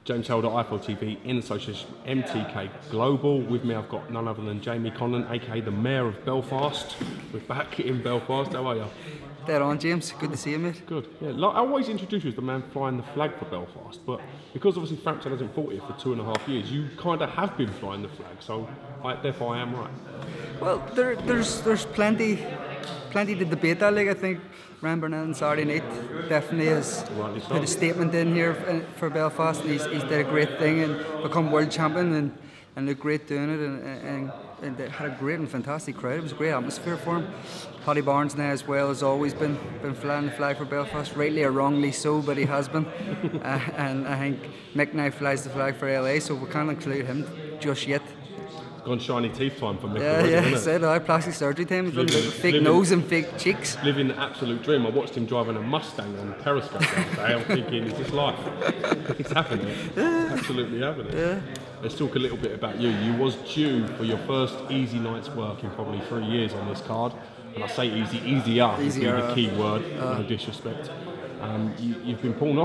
James Helder, iFLOYD TV, in association with MTK Global. With me I've got none other than Jamie Conlan, aka the Mayor of Belfast. We're back in Belfast. How are you? Dead on, James. Good to see you, mate. Good. Yeah, like, I always introduce you as the man flying the flag for Belfast, but because obviously Frampton hasn't fought here for 2.5 years, you kind of have been flying the flag, so therefore I am right. Well, there's plenty to debate that. Like, I think Ryan Burnett on Saturday night definitely has put a statement in here for Belfast, and he's did a great thing and become world champion and looked great doing it, and they had a great and fantastic crowd. It was a great atmosphere for him. Paddy Barnes now as well has always been flying the flag for Belfast, rightly or wrongly so, but he has been. And I think Mick now flies the flag for LA, so we can't include him just yet. It's gone shiny teeth time for Mick. Yeah, said plastic surgery time, fake nose and fake cheeks. Living the absolute dream. I watched him driving a Mustang on Periscope the other day. I'm thinking, is this life? It's happening. It's absolutely happening. Yeah. Let's talk a little bit about you. You was due for your first easy night's work in probably 3 years on this card. And I say easier would be the key word, no disrespect. You've been pulled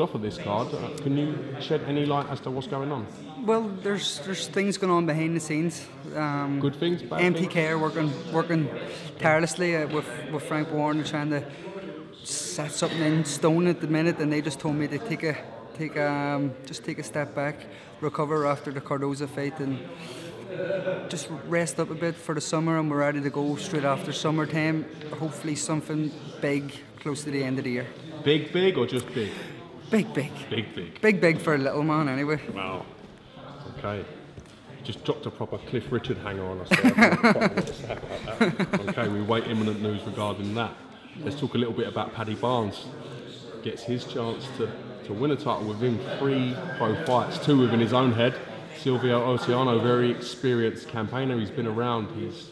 off of this card. Can you shed any light as to what's going on? Well, there's things going on behind the scenes. Good things, bad MTK things? are working tirelessly with Frank Warren, trying to set something in stone at the minute, and they just told me to take a step back, recover after the Cardoza fight, and just rest up a bit for the summer, and we're ready to go straight after summertime. Hopefully something big close to the end of the year. Big or just big? Big for a little man anyway. Wow. Okay. Just dropped a proper Cliff Richard hanger on us there. Okay, we wait imminent news regarding that. Let's talk a little bit about Paddy Barnes. Gets his chance to win a title within 3 pro fights, 2 within his own head. Silvio Oceano, very experienced campaigner. He's been around. He's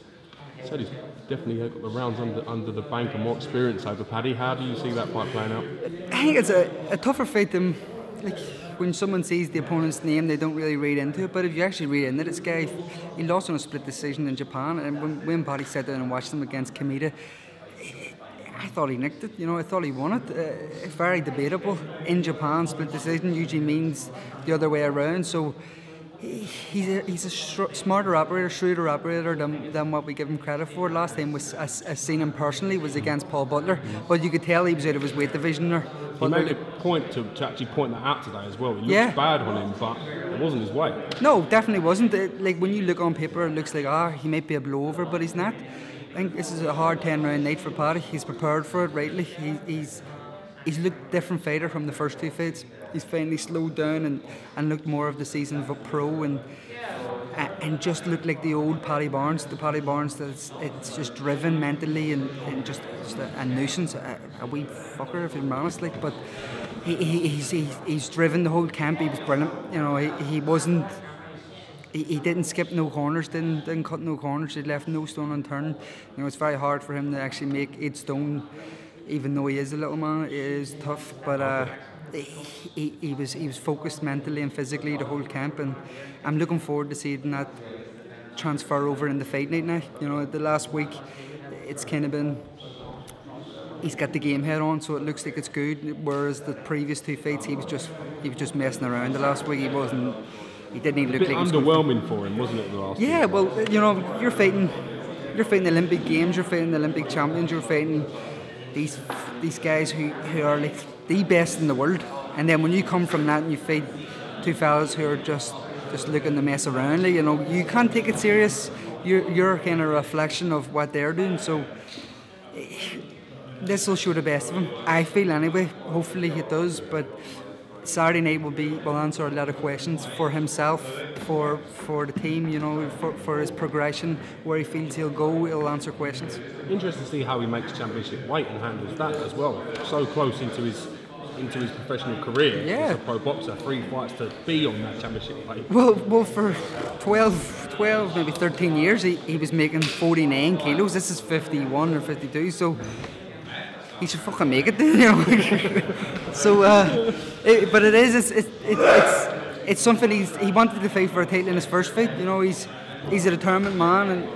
said he's definitely got the rounds under the bank and more experience over Paddy. How do you see that fight playing out? I think it's a tougher fight than, like, when someone sees the opponent's name, they don't really read into it. But if you actually read into it, this guy, he lost on a split decision in Japan, and when Paddy sat down and watched him against Kamita, I thought he nicked it. I thought he won it. It's very debatable. In Japan, split decision usually means the other way around. So he's a smarter operator, shrewder operator than what we give him credit for. Last time I seen him personally was against Paul Butler, but you could tell he was out of his weight division there. He made a point to actually point that out today as well. It looks bad on him, but it wasn't his weight. No, definitely wasn't. Like, when you look on paper, it looks like he might be a blowover, but he's not. I think this is a hard 10-round night for Paddy. He's prepared for it rightly. He's looked different fighter from the first 2 fights. He's finally slowed down and looked more of the season of a pro and just looked like the old Paddy Barnes. The Paddy Barnes that's just driven mentally and just a nuisance, a wee fucker if I'm honest. Like, but he's driven the whole camp. He was brilliant. He wasn't. He didn't skip no corners, didn't cut no corners. He left no stone unturned. It's very hard for him to actually make 8 stone, even though he is a little man. It is tough, but he was focused mentally and physically the whole camp, and I'm looking forward to seeing that transfer over in the fight night now. The last week, it's kind of been. He's got the game head on, so it looks like it's good. Whereas the previous 2 fights, he was just messing around. The last week, he wasn't. He didn't even look like. A bit underwhelming for him, wasn't it? The last. Yeah, well, you're fighting the Olympic Games, you're fighting the Olympic champions, you're fighting these guys who are like the best in the world, and then when you come from that and you fight 2 fellas who are just looking to mess around, like, you can't take it serious. You're kind of a reflection of what they're doing. So this will show the best of him, I feel anyway. Hopefully it does, but Saturday night will answer a lot of questions for himself, for the team, for his progression, where he feels he'll go. He'll answer questions. Interesting to see how he makes championship weight and handles that as well. So close into his professional career as a pro boxer, 3 fights to be on that championship weight. Well, for 12, maybe 13 years, he was making 49 kilos. This is 51 or 52, so he should fucking make it. So, but it's something he wanted to fight for a title in his first fight. He's a determined man, and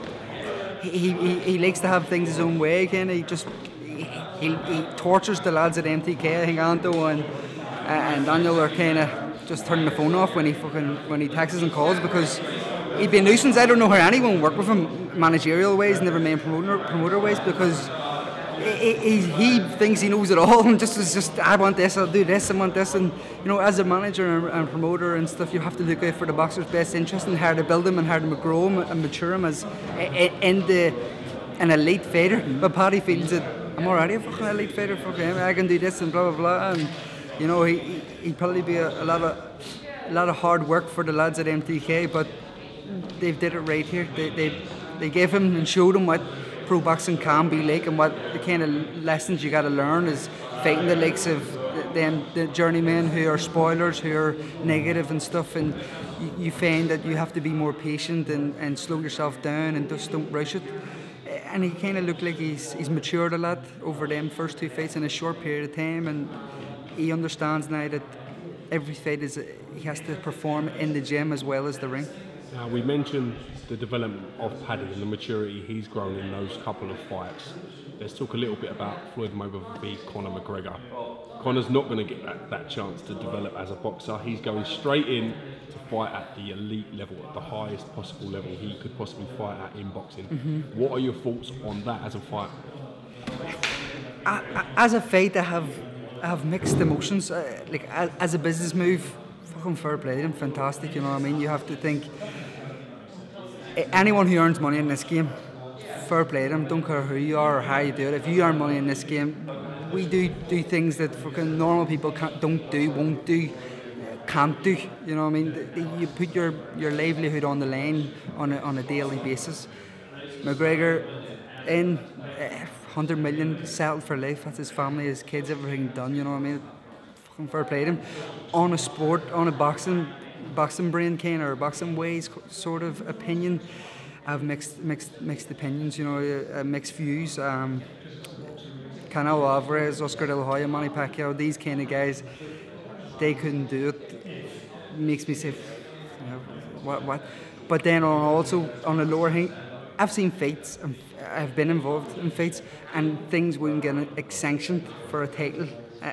he likes to have things his own way. He tortures the lads at MTK. I think Anto and Daniel are kind of just turning the phone off when he texts and calls, because he'd be a nuisance. I don't know how anyone would work with him managerial ways, never mind promoter ways, because he thinks he knows it all and just I want this, I'll do this, I want this, and as a manager and promoter and stuff, you have to look out for the boxer's best interest and how to build him and how to grow him and mature him as an elite fighter. But Paddy feels that I'm already a fucking elite fighter, fucking I can do this and blah blah blah, and he'd probably be a lot of hard work for the lads at MTK, but they did it right here. They gave him and showed him what pro boxing can be like, and what the kind of lessons you got to learn is fighting the likes of the journeymen who are spoilers, who are negative and stuff, and you find that you have to be more patient and slow yourself down and just don't rush it. And he kind of looked like he's matured a lot over them first 2 fights in a short period of time, and he understands now that every fight he has to perform in the gym as well as the ring. Now, we mentioned the development of Paddy and the maturity he's grown in those couple of fights. Let's talk a little bit about Floyd Mayweather v Conor McGregor. Conor's not going to get that chance to develop as a boxer. He's going straight in to fight at the elite level, at the highest possible level he could possibly fight at in boxing. Mm-hmm. What are your thoughts on that as a fight? As a fight, I have mixed emotions. Like as a business move, fucking fair play to him, fantastic. You know what I mean? You have to think. Anyone who earns money in this game, fair play to them. Don't care who you are or how you do it. If you earn money in this game, we do things that fucking normal people don't do, won't do, can't do. You know what I mean? You put your livelihood on the line on a daily basis. McGregor in 100 million, settled for life. That's his family, his kids, everything done. You know what I mean? Fucking fair play to him. On a sport, on a boxing brain kind or boxing ways sort of opinion, I have mixed opinions, mixed views. Canelo Alvarez, Oscar De La Hoya, Manny Pacquiao, these kind of guys, they couldn't do it. Makes me say, what? But then also on a lower thing, I've seen fights, and I've been involved in fights, and things wouldn't get sanctioned for a title,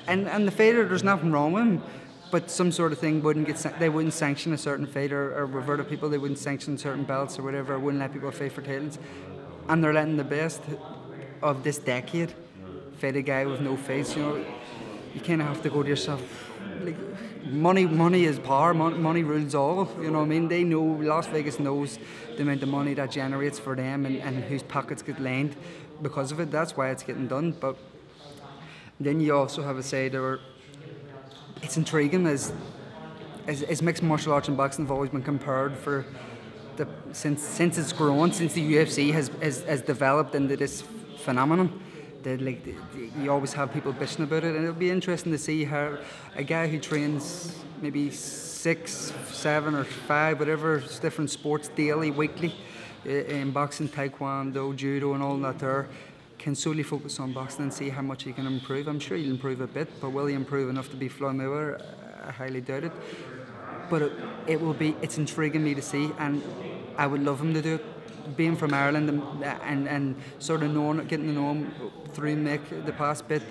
and the fighter, there's nothing wrong with him. But some sort of thing they wouldn't sanction a certain fight or revert of people. They wouldn't sanction certain belts or whatever. Or wouldn't let people fight for titles, and they're letting the best of this decade fight a guy with no face. You kind of have to go to yourself. Like, money is power. Money rules all. You know what I mean? They know. Las Vegas knows the amount of money that generates for them and whose pockets get lined because of it. That's why it's getting done. But then you also have a side where it's intriguing as mixed martial arts and boxing have always been compared for since it's grown, since the UFC has developed into this phenomenon. You always have people bitching about it, and it'll be interesting to see how a guy who trains maybe 6, 7 or 5, whatever, different sports daily, weekly, in boxing, taekwondo, judo and all that there, can solely focus on boxing and see how much he can improve. I'm sure he'll improve a bit, but will he improve enough to be Floyd Mayweather? I highly doubt it. But it's intriguing me to see, and I would love him to do it. Being from Ireland and sort of getting to know him through Mick the past bit,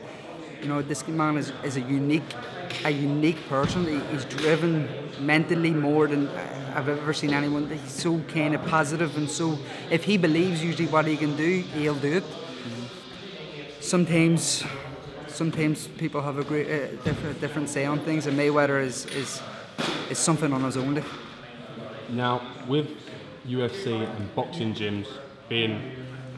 this man is a unique person. He's driven mentally more than I've ever seen anyone. He's so kind of positive, and so if he believes usually what he can do, he'll do it. Sometimes people have a different say on things, and Mayweather is something on his own. Now, with UFC and boxing gyms being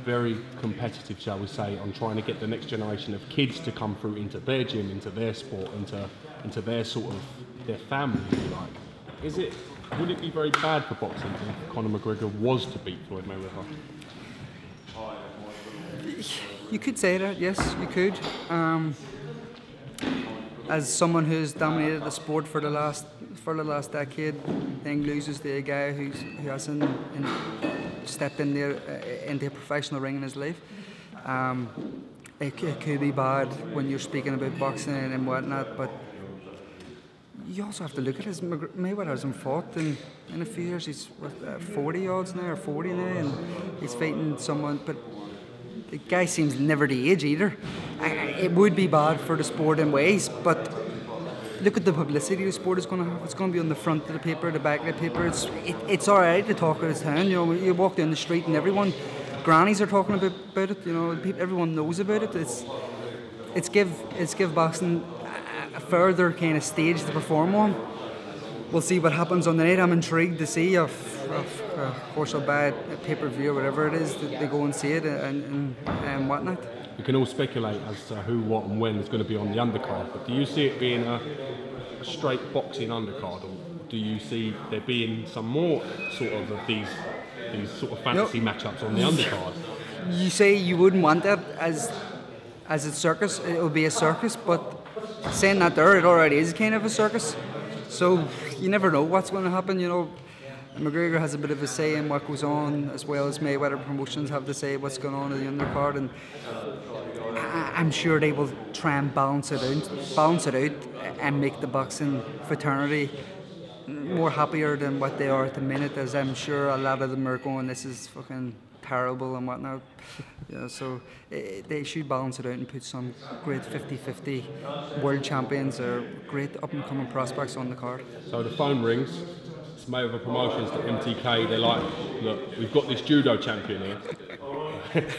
very competitive, shall we say, on trying to get the next generation of kids to come through into their gym, into their sport, into their sort of their family, if you like, would it be very bad for boxing if Conor McGregor was to beat Floyd Mayweather? You could say that, yes, you could. As someone who's dominated the sport for the last decade, then loses to a guy who hasn't stepped in there into a professional ring in his life, it could be bad when you're speaking about boxing and whatnot. But you also have to look at his Mayweather hasn't fought in a few years. He's 40 odds now or 40 now, and he's fighting someone, but the guy seems never to age either. It would be bad for the sport in ways, but look at the publicity the sport is going to have. It's going to be on the front of the paper, the back of the paper. It's all right to talk of the town. You know, you walk down the street and everyone, grannies are talking about it. You know, everyone knows about it. It's give boxing a further kind of stage to perform on. We'll see what happens on the night. I'm intrigued to see if of course I'll buy a pay-per-view or whatever it is, that they go and see it and whatnot. We can all speculate as to who, what and when is going to be on the undercard, but do you see it being a straight boxing undercard, or do you see there being some more sort of these sort of fantasy matchups on the undercard? You say you wouldn't want that as a circus, it will be a circus, but saying that there, it already is kind of a circus, so you never know what's going to happen, you know. McGregor has a bit of a say in what goes on, as well as Mayweather promotions have to say what's going on in the undercard, and I'm sure they will try and balance it out and make the boxing fraternity more happier than what they are at the minute, as I'm sure a lot of them are going, this is fucking terrible and whatnot. Yeah, so they should balance it out and put some great 50-50 world champions or great up-and-coming prospects on the card. So the phone rings. It's Mayweather Promotions to MTK. They're like, look, we've got this judo champion here,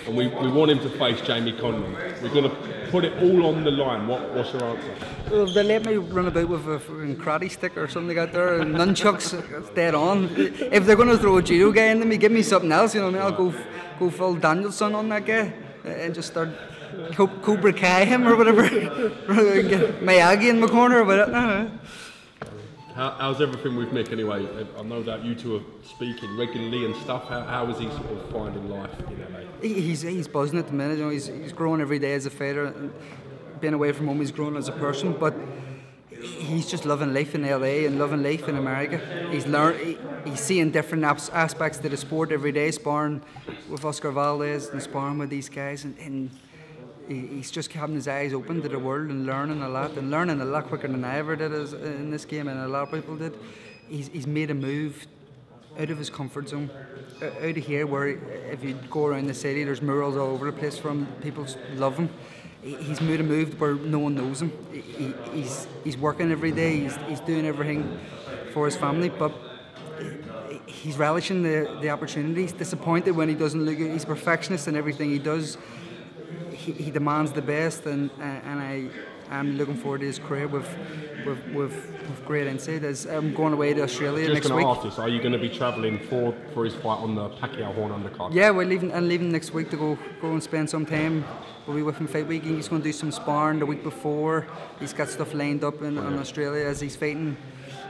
and we want him to face Jamie Conlan. We're going to put it all on the line. What's your answer? Well, they let me run about with a fucking karate stick or something out there, and nunchucks. It's dead on. If they're going to throw a judo guy into me, give me something else. You know what I mean? I'll go full Danielson on that guy and just start Cobra Kai him or whatever. Get Miyagi in my corner, but How's everything with Mick anyway? I know that you two are speaking regularly and stuff. How is he sort of finding life in LA? He's buzzing at the minute. You know, he's growing every day as a fighter. And being away from home, he's growing as a person. But he's just loving life in LA and loving life in America. He's seeing different aspects to the sport every day, sparring with Oscar Valdez and sparring with these guys, and he's just having his eyes open to the world and learning a lot quicker than I ever did in this game, and a lot of people did. He's made a move out of his comfort zone, out of here, where if you go around the city, there's murals all over the place from people love him. He's made a move where no one knows him. He's working every day. He's doing everything for his family, but he's relishing the opportunity. He's disappointed when he doesn't look. He's a perfectionist in everything he does. He demands the best, and I'm looking forward to his career with great insight. As I'm going away to Australia next week. Just going to ask this: are you going to be travelling for his fight on the Pacquiao Horn undercard? Yeah, I'm leaving next week to go and spend some time. We'll be with him fight week. He's going to do some sparring the week before. He's got stuff lined up in Australia as he's fighting.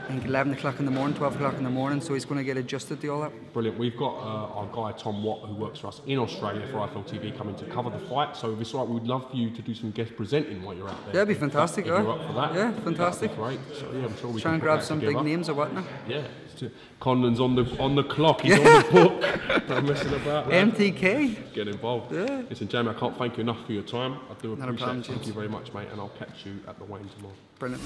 I think 11 o'clock in the morning, 12 o'clock in the morning, so he's going to get adjusted to all that. Brilliant. We've got our guy Tom Watt, who works for us in Australia for IFL-TV, coming to cover the fight. So if it's all right, we'd love for you to do some guest presenting while you're out there. Yeah, that'd be fantastic. If you're up for that. Yeah, fantastic. That'd be great. So yeah, I'm sure we try can and grab some big names or whatnot. Yeah. Conlan's on the clock. He's on the book. Not messing about. MTK. Get involved. Yeah. Listen, Jamie, I can't thank you enough for your time. I do appreciate it. Problem, Thank you very much, mate, and I'll catch you at the weigh-in tomorrow. Brilliant.